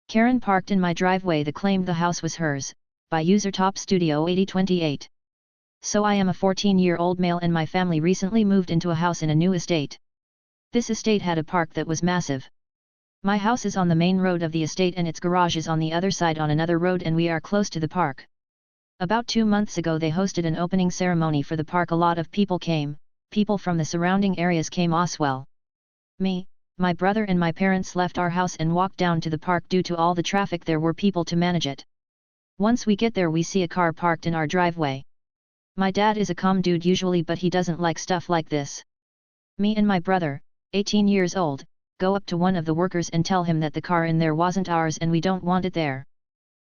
Karen parked in my driveway that claimed the house was hers, by user Top Studio 8028. So I am a 14-year-old male and my family recently moved into a house in a new estate. This estate had a park that was massive. My house is on the main road of the estate and its garage is on the other side on another road and we are close to the park. About 2 months ago they hosted an opening ceremony for the park. A lot of people came, people from the surrounding areas came as well. Me, my brother and my parents left our house and walked down to the park. Due to all the traffic there were people to manage it. Once we get there we see a car parked in our driveway. My dad is a calm dude usually but he doesn't like stuff like this. Me and my brother, 18 years old, go up to one of the workers and tell him that the car in there wasn't ours and we don't want it there.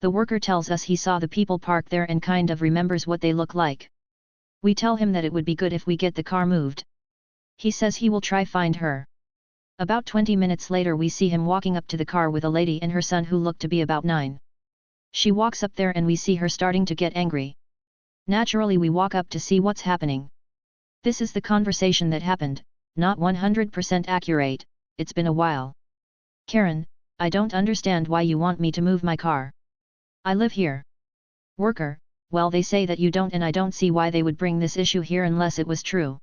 The worker tells us he saw the people park there and kind of remembers what they look like. We tell him that it would be good if we get the car moved. He says he will try find her. About 20 minutes later we see him walking up to the car with a lady and her son who looked to be about 9. She walks up there and we see her starting to get angry. Naturally we walk up to see what's happening. This is the conversation that happened, not 100% accurate. It's been a while. Karen, I don't understand why you want me to move my car. I live here. Worker, well they say that you don't and I don't see why they would bring this issue here unless it was true.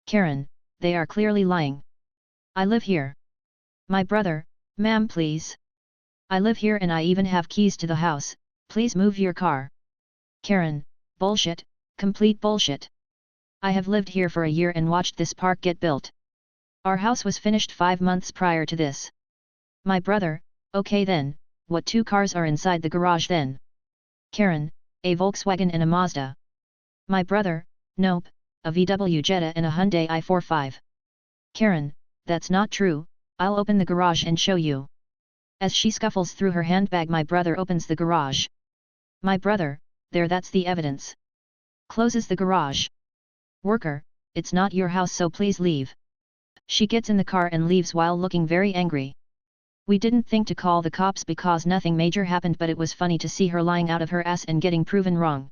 Karen, they are clearly lying. I live here. My brother, ma'am please. I live here and I even have keys to the house, please move your car. Karen, bullshit, complete bullshit. I have lived here for a year and watched this park get built. Our house was finished 5 months prior to this. My brother, okay then, what 2 cars are inside the garage then? Karen, a Volkswagen and a Mazda. My brother, nope, a VW Jetta and a Hyundai i45. Karen, that's not true, I'll open the garage and show you. As she scuffles through her handbag my brother opens the garage. My brother, there that's the evidence. Closes the garage. Worker, it's not your house so please leave. She gets in the car and leaves while looking very angry. We didn't think to call the cops because nothing major happened but it was funny to see her lying out of her ass and getting proven wrong.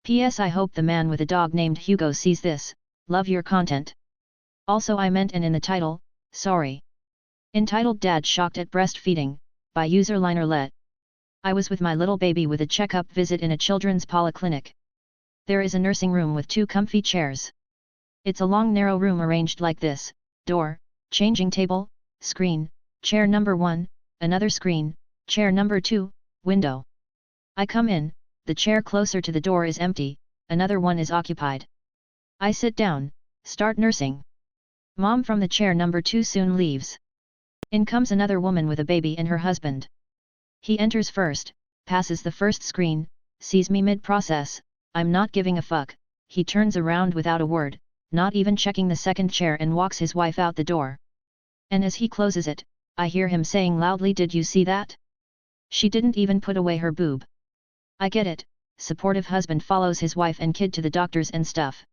P.S. I hope the man with a dog named Hugo sees this, love your content. Also I meant and in the title, sorry. Entitled Dad Shocked at Breastfeeding, by user Linerlet. I was with my little baby with a checkup visit in a children's polyclinic. There is a nursing room with 2 comfy chairs. It's a long narrow room arranged like this. Door, changing table, screen, chair number 1, another screen, chair number 2, window. I come in, the chair closer to the door is empty, another one is occupied. I sit down, start nursing. Mom from the chair number 2 soon leaves. In comes another woman with a baby and her husband. He enters first, passes the first screen, sees me mid-process, I'm not giving a fuck, he turns around without a word, not even checking the second chair and walks his wife out the door. And as he closes it, I hear him saying loudly, did you see that? She didn't even put away her boob. I get it, supportive husband follows his wife and kid to the doctors and stuff.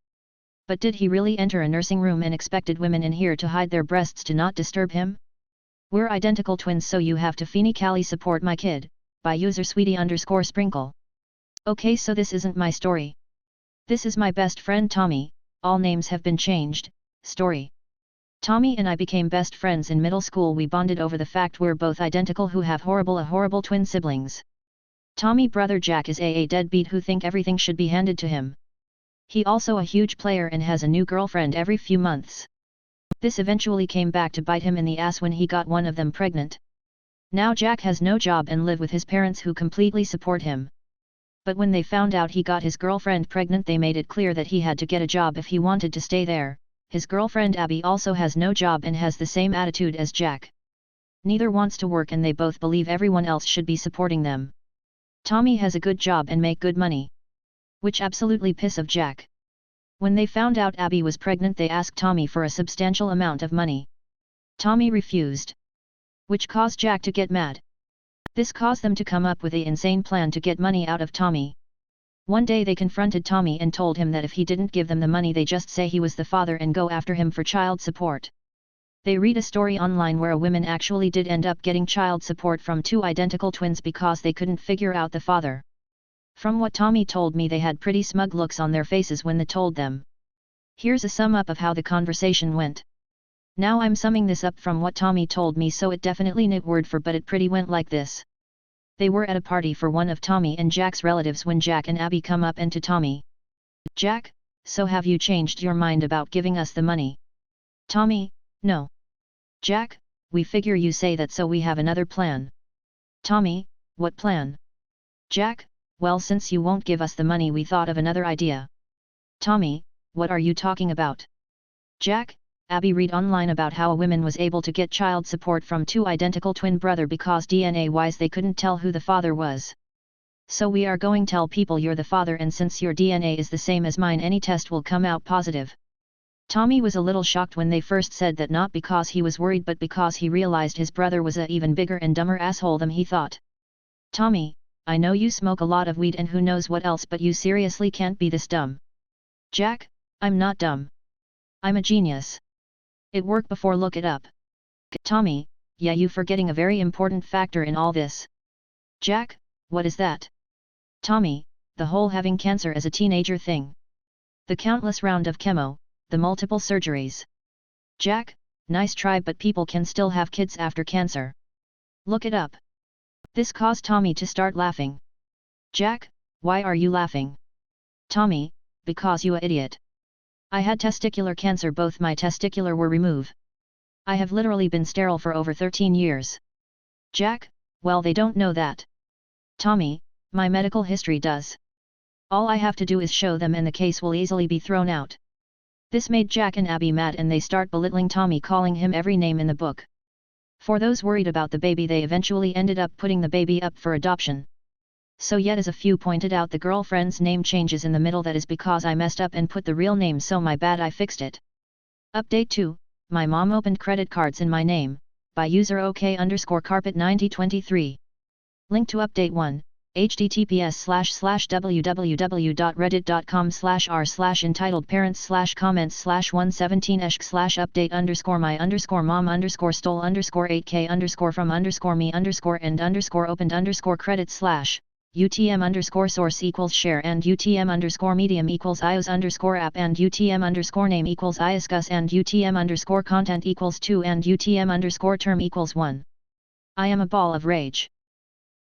But did he really enter a nursing room and expected women in here to hide their breasts to not disturb him? We're identical twins so you have to physically support my kid, by user sweetie_sprinkle. Okay so this isn't my story. This is my best friend Tommy. All names have been changed, story. Tommy and I became best friends in middle school. We bonded over the fact we're both identical who have horrible twin siblings. Tommy brother Jack is a deadbeat who think everything should be handed to him. He also a huge player and has a new girlfriend every few months. This eventually came back to bite him in the ass when he got one of them pregnant. Now Jack has no job and live with his parents who completely support him. But when they found out he got his girlfriend pregnant they made it clear that he had to get a job if he wanted to stay there. His girlfriend Abby also has no job and has the same attitude as Jack. Neither wants to work and they both believe everyone else should be supporting them. Tommy has a good job and make good money. Which absolutely piss of Jack. When they found out Abby was pregnant they asked Tommy for a substantial amount of money. Tommy refused. Which caused Jack to get mad. This caused them to come up with an insane plan to get money out of Tommy. One day they confronted Tommy and told him that if he didn't give them the money they just say he was the father and go after him for child support. They read a story online where a woman actually did end up getting child support from 2 identical twins because they couldn't figure out the father. From what Tommy told me they had pretty smug looks on their faces when they told them. Here's a sum up of how the conversation went. Now I'm summing this up from what Tommy told me, so it definitely not word for but it pretty went like this. They were at a party for one of Tommy and Jack's relatives when Jack and Abby come up and to Tommy. Jack, so have you changed your mind about giving us the money? Tommy, no. Jack, we figure you say that so we have another plan. Tommy, what plan? Jack, well since you won't give us the money we thought of another idea. Tommy, what are you talking about? Jack, Abby read online about how a woman was able to get child support from two identical twin brother because DNA-wise they couldn't tell who the father was. So we are going tell people you're the father, and since your DNA is the same as mine any test will come out positive. Tommy was a little shocked when they first said that, not because he was worried but because he realized his brother was a even bigger and dumber asshole than he thought. Tommy, I know you smoke a lot of weed and who knows what else, but you seriously can't be this dumb. Jack, I'm not dumb. I'm a genius. It worked before, look it up. Tommy, yeah, you forgetting a very important factor in all this. Jack, what is that? Tommy, the whole having cancer as a teenager thing. The countless round of chemo, the multiple surgeries. Jack, nice try, but people can still have kids after cancer. Look it up. This caused Tommy to start laughing. Jack, why are you laughing? Tommy, because you a idiot. I had testicular cancer, both my testicular were removed. I have literally been sterile for over 13 years. Jack, well they don't know that. Tommy, my medical history does. All I have to do is show them and the case will easily be thrown out. This made Jack and Abby mad and they start belittling Tommy, calling him every name in the book. For those worried about the baby, they eventually ended up putting the baby up for adoption. So yet as a few pointed out, the girlfriend's name changes in the middle, that is because I messed up and put the real name, so my bad, I fixed it. Update 2, my mom opened credit cards in my name, by user OK_carpet9023. Link to update 1, https://www.reddit.com/r/entitled_parents/comment/117sh/update_my_mom_stole_8k_from_me_and _source equals share and UTM_name equals ios and UTM_name equals iosgus and UTM_content equals 2 and UTM_term equals 1. I am a ball of rage.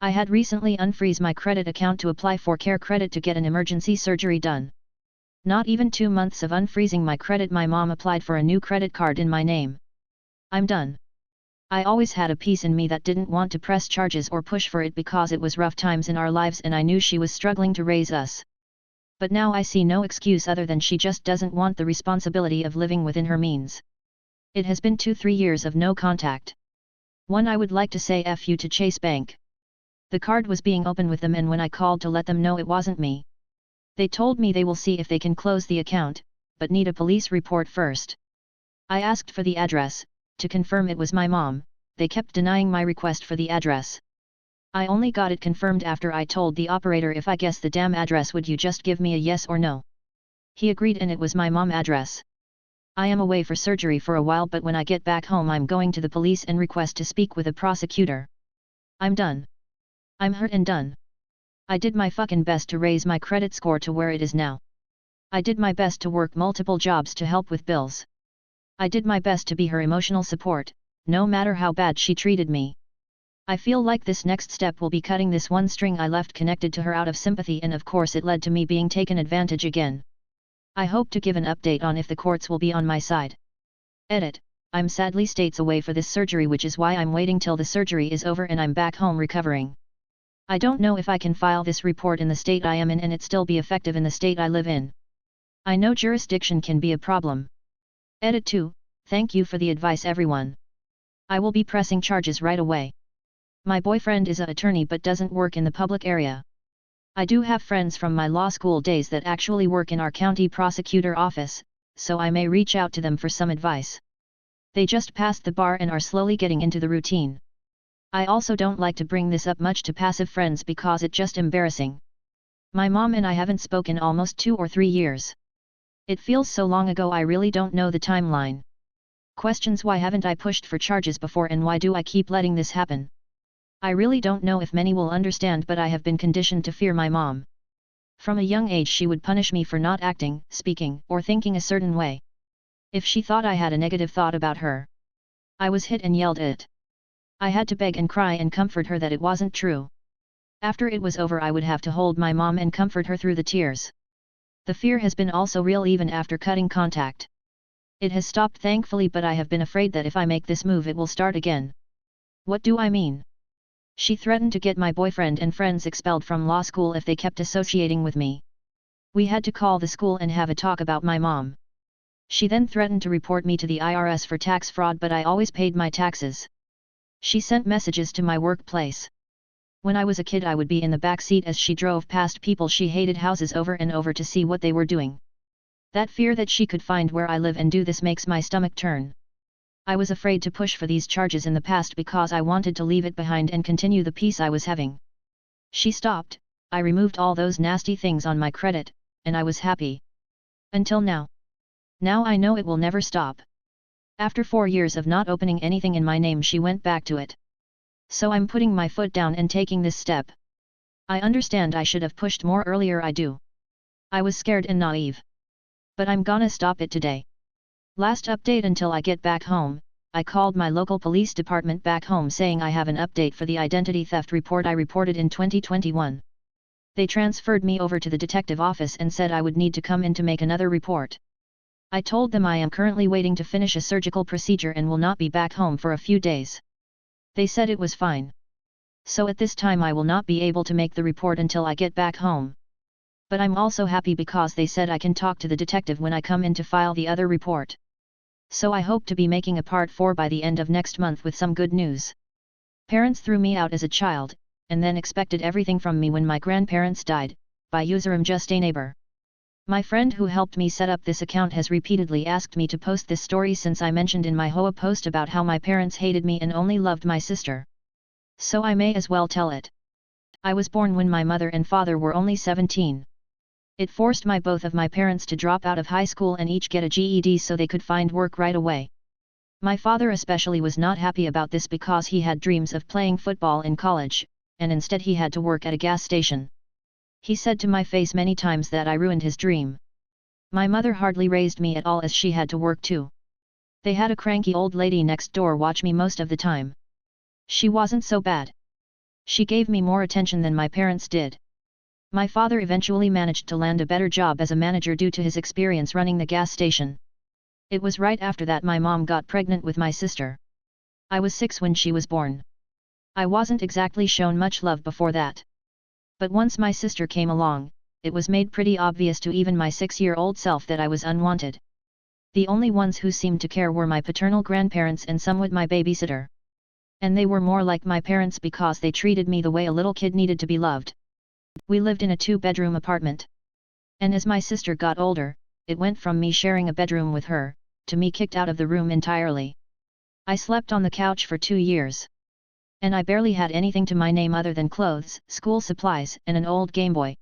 I had recently unfreeze my credit account to apply for care credit to get an emergency surgery done. Not even 2 months of unfreezing my credit, my mom applied for a new credit card in my name. I'm done. I always had a piece in me that didn't want to press charges or push for it because it was rough times in our lives and I knew she was struggling to raise us. But now I see no excuse other than she just doesn't want the responsibility of living within her means. It has been 2-3 years of no contact. One, I would like to say F you to Chase Bank. The card was being opened with them and when I called to let them know it wasn't me, they told me they will see if they can close the account, but need a police report first. I asked for the address, to confirm it was my mom, they kept denying my request for the address. I only got it confirmed after I told the operator, if I guess the damn address, would you just give me a yes or no? He agreed and it was my mom address. I am away for surgery for a while, but when I get back home I'm going to the police and request to speak with a prosecutor. I'm done. I'm hurt and done. I did my fucking best to raise my credit score to where it is now. I did my best to work multiple jobs to help with bills. I did my best to be her emotional support, no matter how bad she treated me. I feel like this next step will be cutting this one string I left connected to her out of sympathy, and of course it led to me being taken advantage again. I hope to give an update on if the courts will be on my side. Edit, I'm sadly states away for this surgery, which is why I'm waiting till the surgery is over and I'm back home recovering. I don't know if I can file this report in the state I am in and it still be effective in the state I live in. I know jurisdiction can be a problem. Edit 2, thank you for the advice everyone. I will be pressing charges right away. My boyfriend is an attorney but doesn't work in the public area. I do have friends from my law school days that actually work in our county prosecutor office, so I may reach out to them for some advice. They just passed the bar and are slowly getting into the routine. I also don't like to bring this up much to passive friends because it's just embarrassing. My mom and I haven't spoken almost 2 or 3 years. It feels so long ago I really don't know the timeline. Questions: why haven't I pushed for charges before and why do I keep letting this happen? I really don't know if many will understand, but I have been conditioned to fear my mom. From a young age she would punish me for not acting, speaking, or thinking a certain way. If she thought I had a negative thought about her, I was hit and yelled it. I had to beg and cry and comfort her that it wasn't true. After it was over I would have to hold my mom and comfort her through the tears. The fear has been also real even after cutting contact. It has stopped thankfully, but I have been afraid that if I make this move it will start again. What do I mean? She threatened to get my boyfriend and friends expelled from law school if they kept associating with me. We had to call the school and have a talk about my mom. She then threatened to report me to the IRS for tax fraud, but I always paid my taxes. She sent messages to my workplace. When I was a kid I would be in the back seat as she drove past people she hated houses over and over to see what they were doing. That fear that she could find where I live and do this makes my stomach turn. I was afraid to push for these charges in the past because I wanted to leave it behind and continue the peace I was having. She stopped, I removed all those nasty things on my credit, and I was happy. Until now. Now I know it will never stop. After 4 years of not opening anything in my name she went back to it. So I'm putting my foot down and taking this step. I understand I should have pushed more earlier, I do. I was scared and naive. But I'm gonna stop it today. Last update until I get back home, I called my local police department back home saying I have an update for the identity theft report I reported in 2021. They transferred me over to the detective office and said I would need to come in to make another report. I told them I am currently waiting to finish a surgical procedure and will not be back home for a few days. They said it was fine. So at this time I will not be able to make the report until I get back home. But I'm also happy because they said I can talk to the detective when I come in to file the other report. So I hope to be making a part 4 by the end of next month with some good news. Parents threw me out as a child, and then expected everything from me when my grandparents died. By user I'm just a neighbor. My friend who helped me set up this account has repeatedly asked me to post this story since I mentioned in my HOA post about how my parents hated me and only loved my sister. So I may as well tell it. I was born when my mother and father were only 17. It forced both of my parents to drop out of high school and each get a GED so they could find work right away. My father especially was not happy about this because he had dreams of playing football in college, and instead he had to work at a gas station. He said to my face many times that I ruined his dream. My mother hardly raised me at all as she had to work too. They had a cranky old lady next door watch me most of the time. She wasn't so bad. She gave me more attention than my parents did. My father eventually managed to land a better job as a manager due to his experience running the gas station. It was right after that my mom got pregnant with my sister. I was 6 when she was born. I wasn't exactly shown much love before that. But once my sister came along, it was made pretty obvious to even my 6-year-old self that I was unwanted. The only ones who seemed to care were my paternal grandparents and somewhat my babysitter. And they were more like my parents because they treated me the way a little kid needed to be loved. We lived in a 2-bedroom apartment. And as my sister got older, it went from me sharing a bedroom with her, to me kicked out of the room entirely. I slept on the couch for 2 years. And I barely had anything to my name other than clothes, school supplies, and an old Game Boy.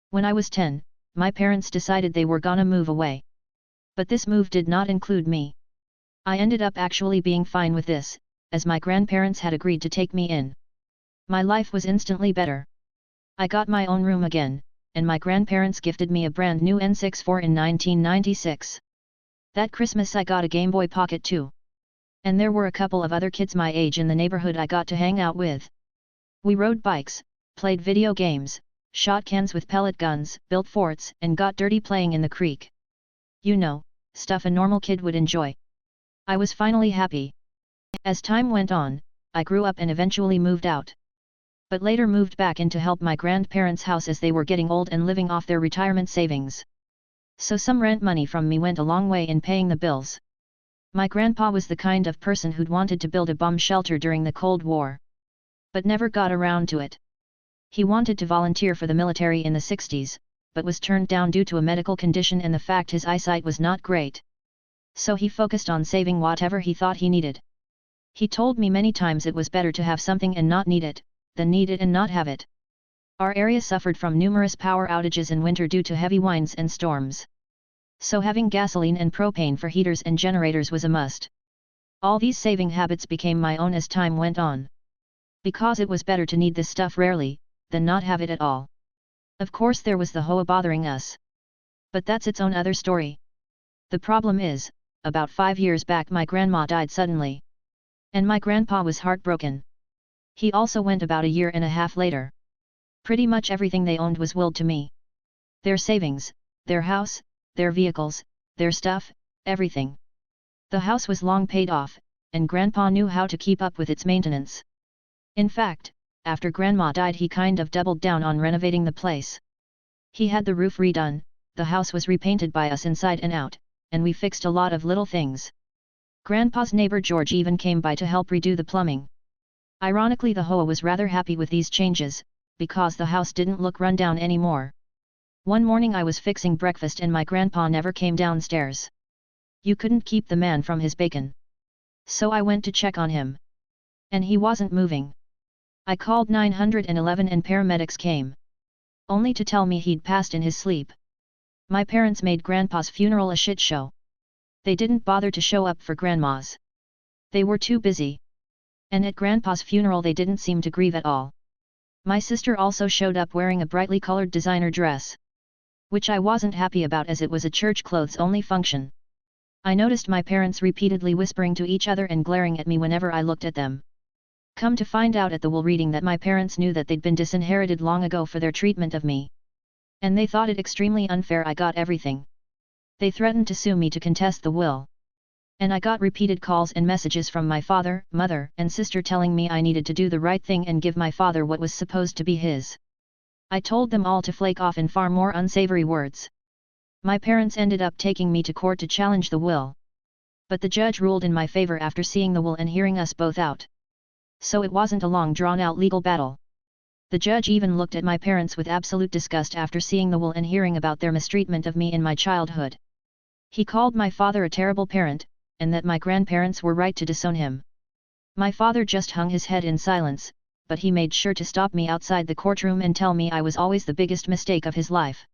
When I was 10, my parents decided they were gonna move away. But this move did not include me. I ended up actually being fine with this, as my grandparents had agreed to take me in. My life was instantly better. I got my own room again, and my grandparents gifted me a brand new N64 in 1996. That Christmas I got a Game Boy Pocket too. And there were a couple of other kids my age in the neighborhood I got to hang out with. We rode bikes, played video games, shot cans with pellet guns, built forts, and got dirty playing in the creek. You know, stuff a normal kid would enjoy. I was finally happy. As time went on, I grew up and eventually moved out. But later moved back in to help my grandparents' house as they were getting old and living off their retirement savings. So some rent money from me went a long way in paying the bills. My grandpa was the kind of person who'd wanted to build a bomb shelter during the Cold War. But never got around to it. He wanted to volunteer for the military in the 60s, but was turned down due to a medical condition and the fact his eyesight was not great. So he focused on saving whatever he thought he needed. He told me many times it was better to have something and not need it, than need it and not have it. Our area suffered from numerous power outages in winter due to heavy winds and storms. So having gasoline and propane for heaters and generators was a must. All these saving habits became my own as time went on. Because it was better to need this stuff rarely, than not have it at all. Of course there was the HOA bothering us. But that's its own other story. The problem is, about 5 years back my grandma died suddenly. And my grandpa was heartbroken. He also went about a year and a half later. Pretty much everything they owned was willed to me. Their savings, their house, their vehicles, their stuff, everything. The house was long paid off, and Grandpa knew how to keep up with its maintenance. In fact, after Grandma died he kind of doubled down on renovating the place. He had the roof redone, the house was repainted by us inside and out, and we fixed a lot of little things. Grandpa's neighbor George even came by to help redo the plumbing. Ironically, the Hoa was rather happy with these changes, because the house didn't look run down anymore. One morning I was fixing breakfast and my grandpa never came downstairs. You couldn't keep the man from his bacon. So I went to check on him. And he wasn't moving. I called 911 and paramedics came. Only to tell me he'd passed in his sleep. My parents made Grandpa's funeral a shit show. They didn't bother to show up for Grandma's. They were too busy. And at Grandpa's funeral they didn't seem to grieve at all. My sister also showed up wearing a brightly colored designer dress. Which I wasn't happy about as it was a church clothes only function. I noticed my parents repeatedly whispering to each other and glaring at me whenever I looked at them. Come to find out at the will reading that my parents knew that they'd been disinherited long ago for their treatment of me. And they thought it extremely unfair I got everything. They threatened to sue me to contest the will. And I got repeated calls and messages from my father, mother, and sister telling me I needed to do the right thing and give my father what was supposed to be his. I told them all to flake off in far more unsavory words. My parents ended up taking me to court to challenge the will. But the judge ruled in my favor after seeing the will and hearing us both out. So it wasn't a long drawn-out legal battle. The judge even looked at my parents with absolute disgust after seeing the will and hearing about their mistreatment of me in my childhood. He called my father a terrible parent, and that my grandparents were right to disown him. My father just hung his head in silence, but he made sure to stop me outside the courtroom and tell me I was always the biggest mistake of his life.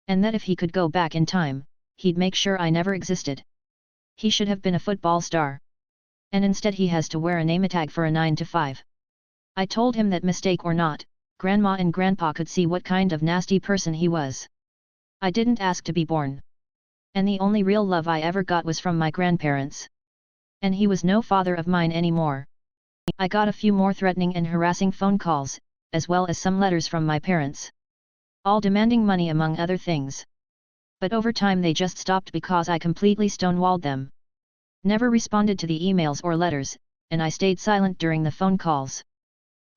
And that if he could go back in time, he'd make sure I never existed. He should have been a football star. And instead he has to wear a name tag for a 9 to 5. I told him that mistake or not, Grandma and Grandpa could see what kind of nasty person he was. I didn't ask to be born. And the only real love I ever got was from my grandparents. And he was no father of mine anymore. I got a few more threatening and harassing phone calls, as well as some letters from my parents. All demanding money among other things. But over time they just stopped because I completely stonewalled them. Never responded to the emails or letters, and I stayed silent during the phone calls.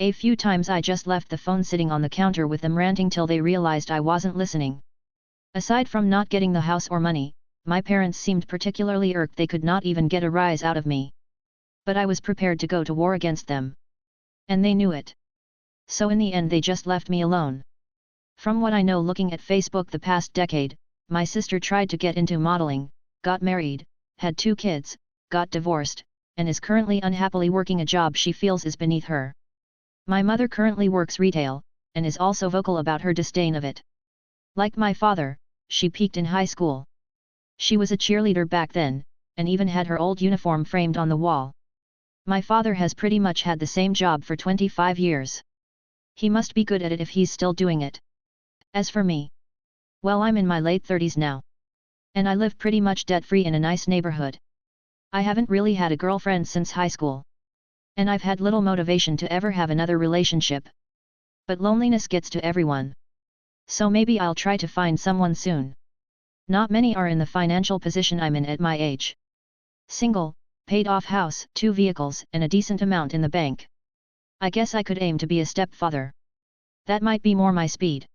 A few times I just left the phone sitting on the counter with them ranting till they realized I wasn't listening. Aside from not getting the house or money, my parents seemed particularly irked they could not even get a rise out of me. But I was prepared to go to war against them. And they knew it. So in the end they just left me alone. From what I know looking at Facebook the past decade, my sister tried to get into modeling, got married, had 2 kids, got divorced, and is currently unhappily working a job she feels is beneath her. My mother currently works retail, and is also vocal about her disdain of it. Like my father, she peaked in high school. She was a cheerleader back then, and even had her old uniform framed on the wall. My father has pretty much had the same job for 25 years. He must be good at it if he's still doing it. As for me, well, I'm in my late 30s now. And I live pretty much debt-free in a nice neighborhood. I haven't really had a girlfriend since high school. And I've had little motivation to ever have another relationship. But loneliness gets to everyone. So maybe I'll try to find someone soon. Not many are in the financial position I'm in at my age. Single, paid off house, 2 vehicles, and a decent amount in the bank. I guess I could aim to be a stepfather. That might be more my speed.